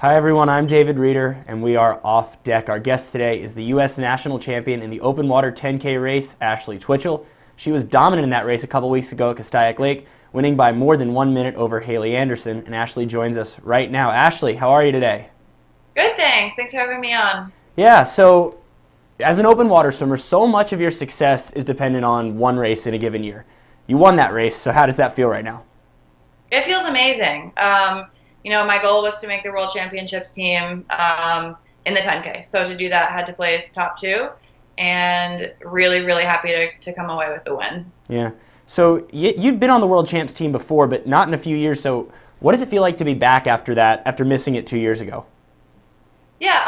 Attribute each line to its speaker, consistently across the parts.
Speaker 1: Hi everyone, I'm David Reeder, and we are off deck. Our guest today is the U.S. national champion in the open water 10K race, Ashley Twichell. She was dominant in that race a couple weeks ago at Castaic Lake, winning by more than 1 minute over Haley Anderson, and Ashley joins us right now. Ashley, how are you today?
Speaker 2: Good, thanks. Thanks for having me on.
Speaker 1: Yeah, so as an open water swimmer, so much of your success is dependent on one race in a given year. You won that race, so how does that feel right now?
Speaker 2: It feels amazing. My goal was to make the World Championships team in the 10K. So to do that, I had to place top two, and really, really happy to come away with the win.
Speaker 1: Yeah. So you'd been on the World Champs team before, but not in a few years. So what does it feel like to be back after that, after missing it 2 years ago?
Speaker 2: Yeah,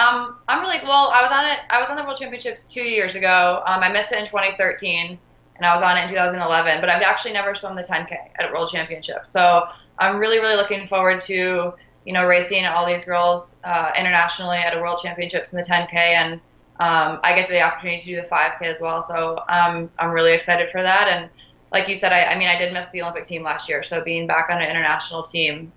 Speaker 2: I'm really well. I was on it. I was on the World Championships 2 years ago. I missed it in 2013, and I was on it in 2011. But I've actually never swum the 10K at a World Championship. So I'm really, really looking forward to racing all these girls internationally at a World Championships in the 10K, and I get the opportunity to do the 5K as well. So I'm really excited for that. And like you said, I did miss the Olympic team last year, so being back on an international team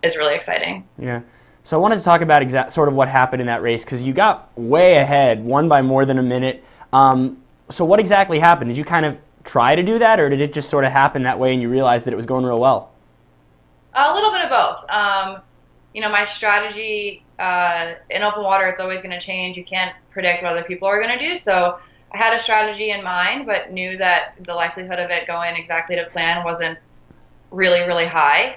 Speaker 2: is really exciting.
Speaker 1: Yeah. So I wanted to talk about sort of what happened in that race, because you got way ahead, won by more than a minute. So what exactly happened? Did you kind of try to do that, or did it just sort of happen that way and you realized that it was going real well?
Speaker 2: A little bit of both. My strategy in open water, it's always going to change. You can't predict what other people are going to do. So I had a strategy in mind, but knew that the likelihood of it going exactly to plan wasn't really, really high,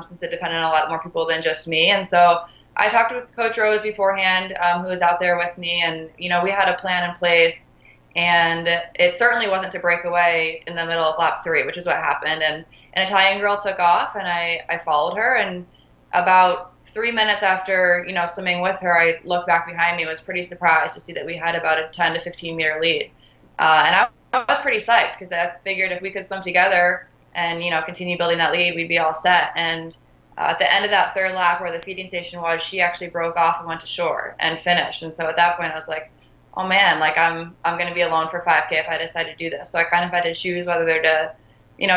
Speaker 2: since it depended on a lot more people than just me. And so I talked with Coach Rose beforehand, who was out there with me, and we had a plan in place. And it certainly wasn't to break away in the middle of lap 3, which is what happened. And an Italian girl took off, and I followed her. And about 3 minutes after swimming with her, I looked back behind me and was pretty surprised to see that we had about a 10 to 15 meter lead. And I was pretty psyched, because I figured if we could swim together and continue building that lead, we'd be all set. And at the end of that third lap, where the feeding station was, she actually broke off and went to shore and finished. And so at that point, I was like, oh man, like I'm going to be alone for 5K if I decide to do this. So I kind of had to choose whether to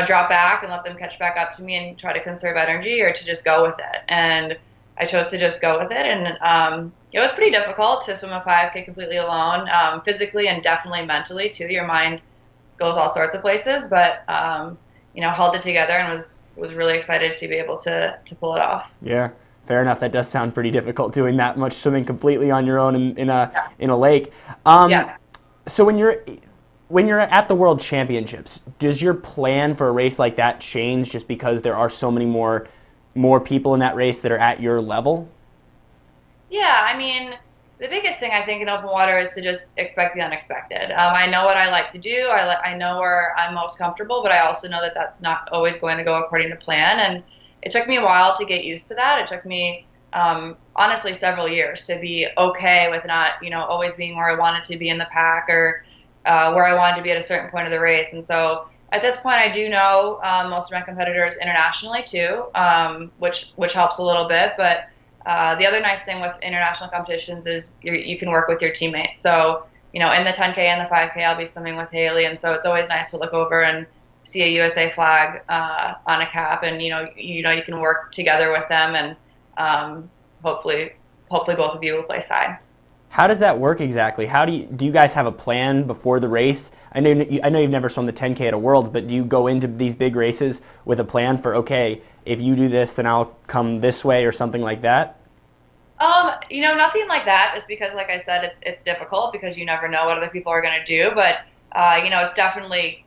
Speaker 2: drop back and let them catch back up to me and try to conserve energy, or to just go with it. And I chose to just go with it. And it was pretty difficult to swim a 5K completely alone, physically and definitely mentally too. Your mind goes all sorts of places, but held it together and was really excited to be able to pull it off.
Speaker 1: Yeah, fair enough. That does sound pretty difficult, doing that much swimming completely on your own in a lake.
Speaker 2: Yeah.
Speaker 1: So when you're at the World Championships, does your plan for a race like that change just because there are so many more people in that race that are at your level?
Speaker 2: Yeah, the biggest thing I think in open water is to just expect the unexpected. I know what I like to do. I know where I'm most comfortable, but I also know that that's not always going to go according to plan. And it took me a while to get used to that. It took me, honestly, several years to be okay with not, always being where I wanted to be in the pack, or where I wanted to be at a certain point of the race. And so at this point, I do know most of my competitors internationally too, which helps a little bit. But the other nice thing with international competitions is you can work with your teammates. So, in the 10K and the 5K, I'll be swimming with Haley. And so it's always nice to look over and see a USA flag on a cap, and you can work together with them, and hopefully both of you will place high.
Speaker 1: How does that work exactly? How do you guys have a plan before the race? I know you've never swum the 10K at a Worlds, but do you go into these big races with a plan for, okay, if you do this, then I'll come this way, or something like that?
Speaker 2: Nothing like that, just because, like I said, it's difficult because you never know what other people are going to do. But it's definitely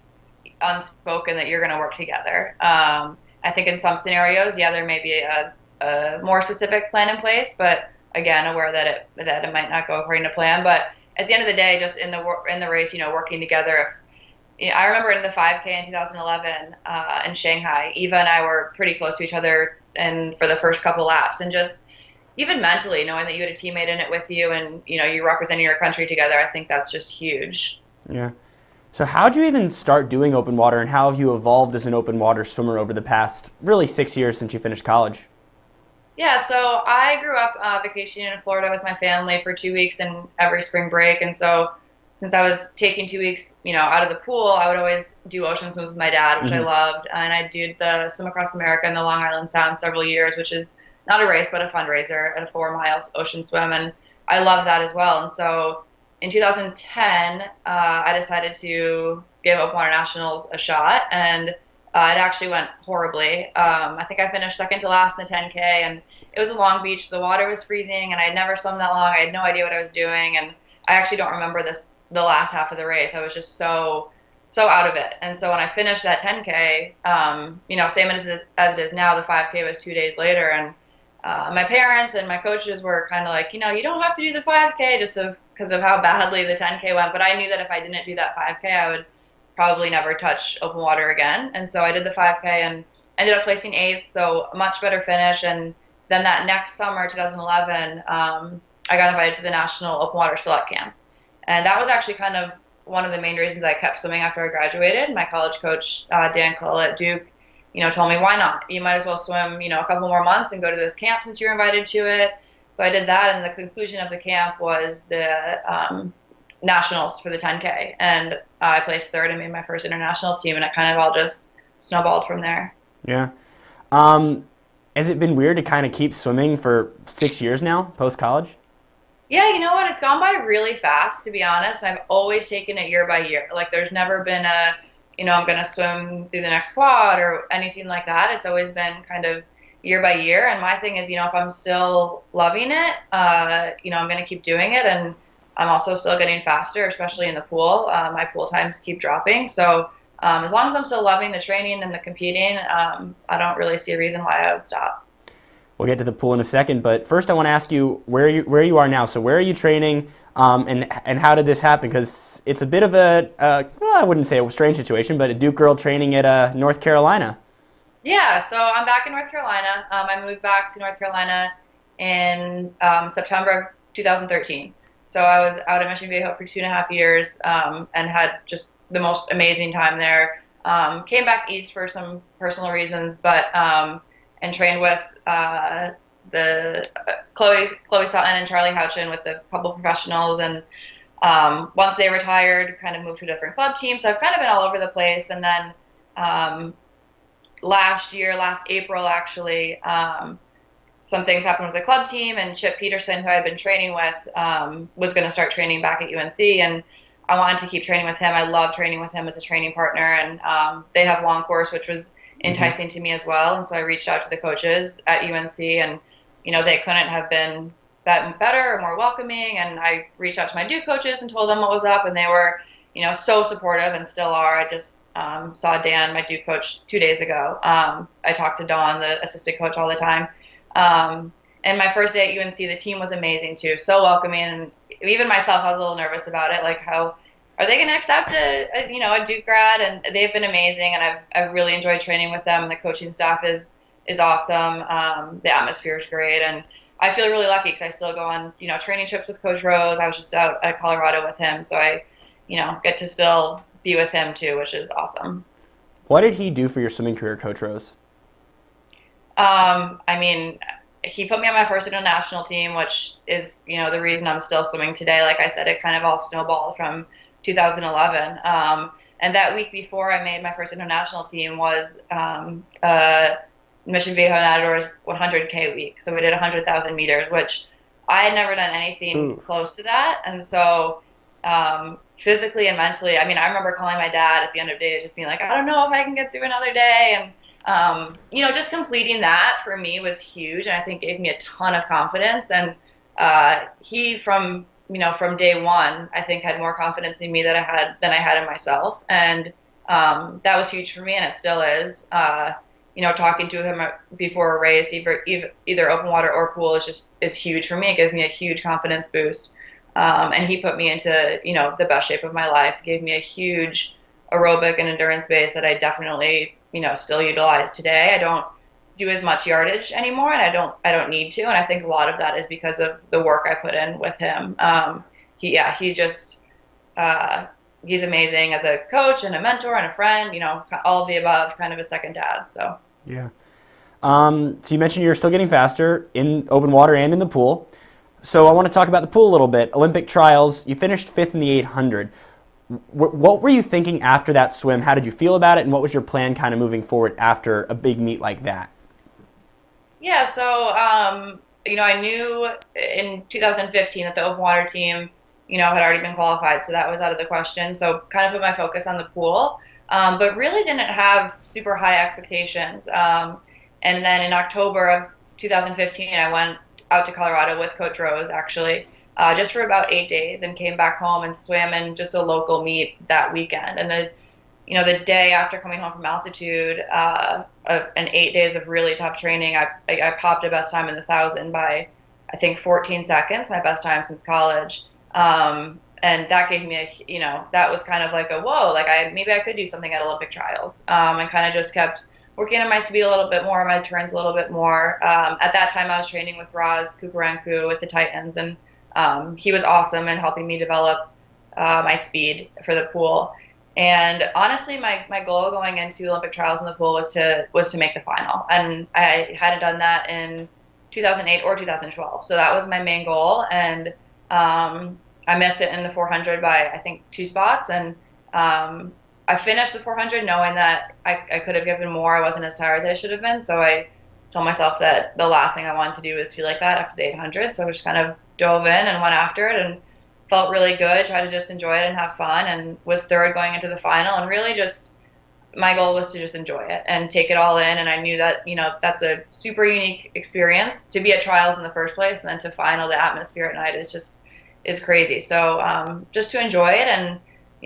Speaker 2: unspoken that you're going to work together. I think in some scenarios, yeah, there may be a more specific plan in place, but again, aware that it might not go according to plan. But at the end of the day, just in the race, working together. I remember in the 5K in 2011 in Shanghai, Eva and I were pretty close to each other, and for the first couple laps, and just even mentally knowing that you had a teammate in it with you, and you're representing your country together, I think that's just huge.
Speaker 1: Yeah. So how did you even start doing open water, and how have you evolved as an open water swimmer over the past really 6 years since you finished college?
Speaker 2: Yeah, so I grew up vacationing in Florida with my family for 2 weeks in every spring break. And so since I was taking 2 weeks, out of the pool, I would always do ocean swims with my dad, which I loved. And I did the Swim Across America in the Long Island Sound several years, which is not a race, but a fundraiser at a 4 miles ocean swim. And I love that as well. And so in 2010, I decided to give Open Water Nationals a shot, and it actually went horribly. I think I finished second to last in the 10K, and it was in Long Beach. The water was freezing, and I had never swum that long. I had no idea what I was doing, and I actually don't remember the last half of the race. I was just so out of it. And so when I finished that 10K, same as it is now, the 5K was 2 days later, and my parents and my coaches were kind of like, you don't have to do the 5K just because of how badly the 10K went. But I knew that if I didn't do that 5K, I would probably never touch open water again. And so I did the 5K and ended up placing 8th, so a much better finish. And then that next summer, 2011, I got invited to the National Open Water Select Camp. And that was actually kind of one of the main reasons I kept swimming after I graduated. My college coach, Dan Cull at Duke, told me, why not? You might as well swim, a couple more months and go to this camp since you're invited to it. So I did that, and the conclusion of the camp was the nationals for the 10K. And I placed third and made my first international team, and it kind of all just snowballed from there.
Speaker 1: Yeah. Has it been weird to kind of keep swimming for 6 years now, post-college?
Speaker 2: Yeah, you know what? It's gone by really fast, to be honest. And I've always taken it year by year. Like, there's never been I'm going to swim through the next quad or anything like that. It's always been kind of year by year. And my thing is, if I'm still loving it, I'm going to keep doing it. And I'm also still getting faster, especially in the pool. My pool times keep dropping. So as long as I'm still loving the training and the competing, I don't really see a reason why I would stop.
Speaker 1: We'll get to the pool in a second, but first I want to ask you where you are now. So where are you training, and how did this happen? Because it's a bit of I wouldn't say a strange situation, but a Duke girl training at North Carolina.
Speaker 2: Yeah, so I'm back in North Carolina. I moved back to North Carolina in September of 2013. So I was out at Mission Viejo for 2.5 years, and had just the most amazing time there. Came back east for some personal reasons, but and trained with the Chloe Sutton and Charlie Houchin with a couple professionals. And once they retired, kind of moved to a different club team. So I've kind of been all over the place. And then last April, actually, some things happened with the club team, and Chip Peterson, who I had been training with, was going to start training back at UNC, and I wanted to keep training with him. I love training with him as a training partner, and they have long course, which was enticing to me as well. And so I reached out to the coaches at UNC, and they couldn't have been better or more welcoming. And I reached out to my Duke coaches and told them what was up, and they were so supportive and still are. I just saw Dan, my Duke coach, 2 days ago. I talked to Dawn, the assistant coach, all the time. And my first day at UNC, the team was amazing too, so welcoming. And even myself, I was a little nervous about it, like how are they going to accept a Duke grad? And they've been amazing, and I've really enjoyed training with them. The coaching staff is awesome. The atmosphere is great, and I feel really lucky because I still go on training trips with Coach Rose. I was just out at Colorado with him, so I get to still be with him too, which is awesome.
Speaker 1: What did he do for your swimming career, Coach Rose?
Speaker 2: I mean, he put me on my first international team, which is, the reason I'm still swimming today. Like I said, it kind of all snowballed from 2011. And that week before I made my first international team was Mission Viejo Nadador's 100K week. So we did 100,000 meters, which I had never done anything close to that. And so physically and mentally, I remember calling my dad at the end of the day, just being like, I don't know if I can get through another day. And just completing that for me was huge, and I think gave me a ton of confidence. And he, from day one, I think had more confidence in me than I had in myself, and that was huge for me, and it still is. Talking to him before a race, either open water or pool, is huge for me. It gives me a huge confidence boost, and he put me into the best shape of my life. Gave me a huge aerobic and endurance base that I definitely still utilize today. I don't do as much yardage anymore, and I don't need to. And I think a lot of that is because of the work I put in with him. He's amazing as a coach and a mentor and a friend, all of the above, kind of a second dad. So.
Speaker 1: Yeah. So you mentioned you're still getting faster in open water and in the pool. So I want to talk about the pool a little bit. Olympic trials, you finished 5th in the 800. What were you thinking after that swim? How did you feel about it, and what was your plan kind of moving forward after a big meet like that?
Speaker 2: Yeah, so I knew in 2015 that the open water team, had already been qualified, so that was out of the question. So kind of put my focus on the pool, but really didn't have super high expectations. And then in October of 2015, I went out to Colorado with Coach Rose, actually, just for about 8 days, and came back home and swam in just a local meet that weekend. And the day after coming home from altitude, and 8 days of really tough training, I popped a best time in the 1,000 by, I think, 14 seconds, my best time since college. And that gave me that was kind of like a whoa, like maybe I could do something at Olympic trials. And kind of just kept working on my speed a little bit more, my turns a little bit more. At that time, I was training with Roz Kukurenku with the Titans, and he was awesome in helping me develop my speed for the pool. And honestly, my goal going into Olympic trials in the pool was to make the final, and I hadn't done that in 2008 or 2012. So that was my main goal, and I missed it in the 400 by I think 2 spots, and I finished the 400 knowing that I could have given more. I wasn't as tired as I should have been, so I told myself that the last thing I wanted to do was feel like that after the 800. So I just kind of dove in and went after it, and felt really good, tried to just enjoy it and have fun, and was third going into the final. And really just my goal was to just enjoy it and take it all in. And I knew that, that's a super unique experience to be at trials in the first place, and then to final. The atmosphere at night is crazy. So just to enjoy it. And,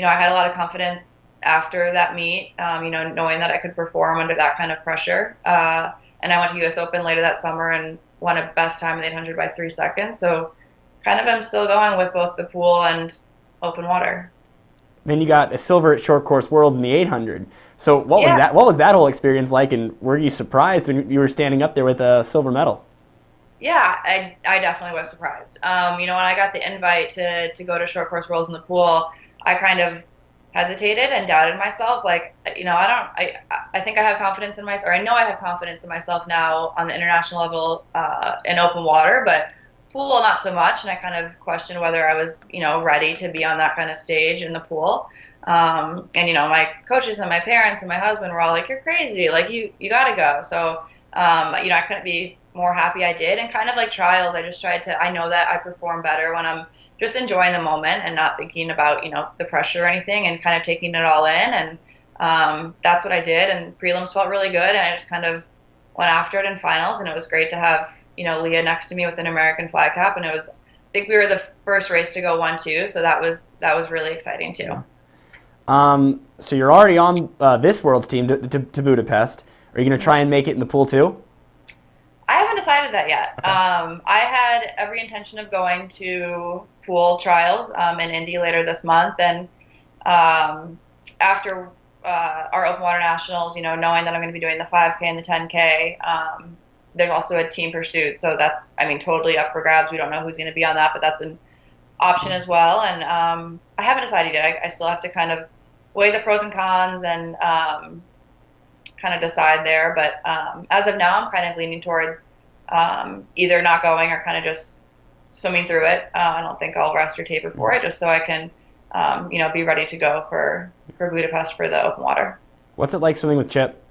Speaker 2: I had a lot of confidence after that meet, knowing that I could perform under that kind of pressure. And I went to US Open later that summer and won a best time in the 800 by 3 seconds. So kind of am still going with both the pool and open water.
Speaker 1: Then you got a silver at Short Course Worlds in the 800. So what was
Speaker 2: Yeah.
Speaker 1: that? What was that whole experience like? And were you surprised when you were standing up there with a silver medal?
Speaker 2: Yeah, I definitely was surprised. When I got the invite to go to Short Course Worlds in the pool, I kind of hesitated and doubted myself. Like, I think I have confidence in myself, or I know I have confidence in myself now on the international level in open water, but pool not so much. And I kind of questioned whether I was, ready to be on that kind of stage in the pool. And my coaches and my parents and my husband were all like, "You're crazy! Like you got to go." So I couldn't be more happy I did. And kind of like trials, I know that I perform better when I'm just enjoying the moment and not thinking about, the pressure or anything, and kind of taking it all in. And that's what I did. And prelims felt really good. And I just kind of went after it in finals. And it was great to have, Leah next to me with an American flag cap. And I think we were the first race to go 1-2. So that was really exciting too.
Speaker 1: So you're already on this World's team to Budapest. Are you going to try and make it in the pool too?
Speaker 2: I haven't decided that yet. Okay. I had every intention of going to pool trials in Indy later this month, and after our open water nationals, knowing that I'm going to be doing the 5K and the 10K, there's also a team pursuit, so that's totally up for grabs. We don't know who's going to be on that, but that's an option as well. And I haven't decided yet. I still have to kind of weigh the pros and cons and kind of decide there, but as of now I'm kind of leaning towards either not going or kind of just swimming through it. I don't think I'll rest or taper for it, just so I can be ready to go for Budapest for the open water.
Speaker 1: What's it like swimming with Chip?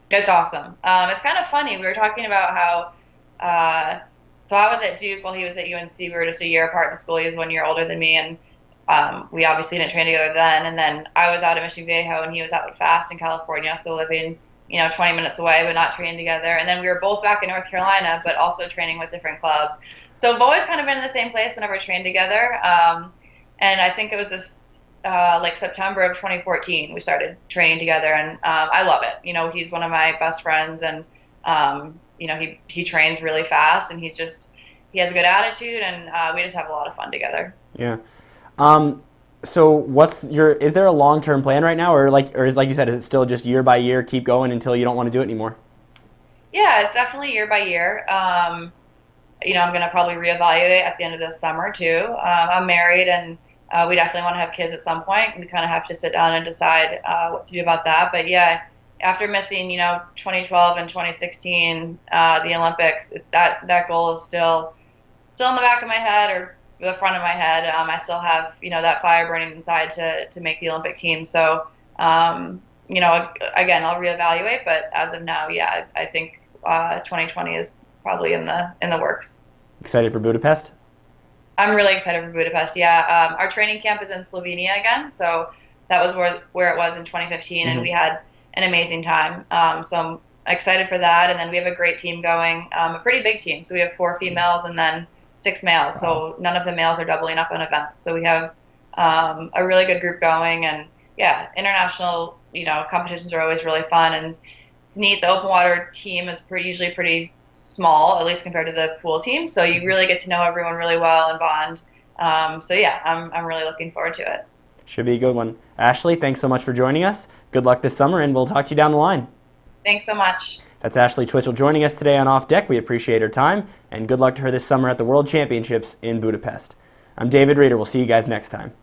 Speaker 2: It's awesome. It's kind of funny. We were talking about how so I was at Duke while he was at UNC. We were just a year apart in school. He was 1 year older than me, and we obviously didn't train together then. And then I was out at Mission Viejo, and he was out at Fast in California, so living 20 minutes away, but not training together. And then we were both back in North Carolina, but also training with different clubs. So we've always kind of been in the same place whenever we trained together. And I think it was this like September of 2014 we started training together, and I love it. He's one of my best friends, and he trains really fast, and he has a good attitude, and we just have a lot of fun together.
Speaker 1: Yeah. So is there a long-term plan right now, or is like you said, is it still just year by year, keep going until you don't want to do it anymore?
Speaker 2: Yeah, it's definitely year by year. I'm going to probably reevaluate at the end of this summer too. I'm married, and we definitely want to have kids at some point. We kind of have to sit down and decide what to do about that. But yeah, after missing 2012 and 2016 the Olympics, that goal is still in the back of my head, or the front of my head. I still have that fire burning inside to make the Olympic team. So again, I'll reevaluate, but as of now, yeah, I think 2020 is probably in the works.
Speaker 1: Excited for Budapest?
Speaker 2: I'm really excited for Budapest. Yeah, our training camp is in Slovenia again, so that was where it was in 2015, and we had an amazing time. So I'm excited for that, and then we have a great team going, a pretty big team. So we have 4 females and then 6 males. So none of the males are doubling up on events. So we have a really good group going, and yeah, international competitions are always really fun, and it's neat. The open water team is usually pretty small, at least compared to the pool team. So you really get to know everyone really well and bond. So yeah, I'm really looking forward to it.
Speaker 1: Should be a good one. Ashley, thanks so much for joining us. Good luck this summer, and we'll talk to you down the line.
Speaker 2: Thanks so much.
Speaker 1: That's Ashley Twichell joining us today on Off Deck. We appreciate her time, and good luck to her this summer at the World Championships in Budapest. I'm David Reeder. We'll see you guys next time.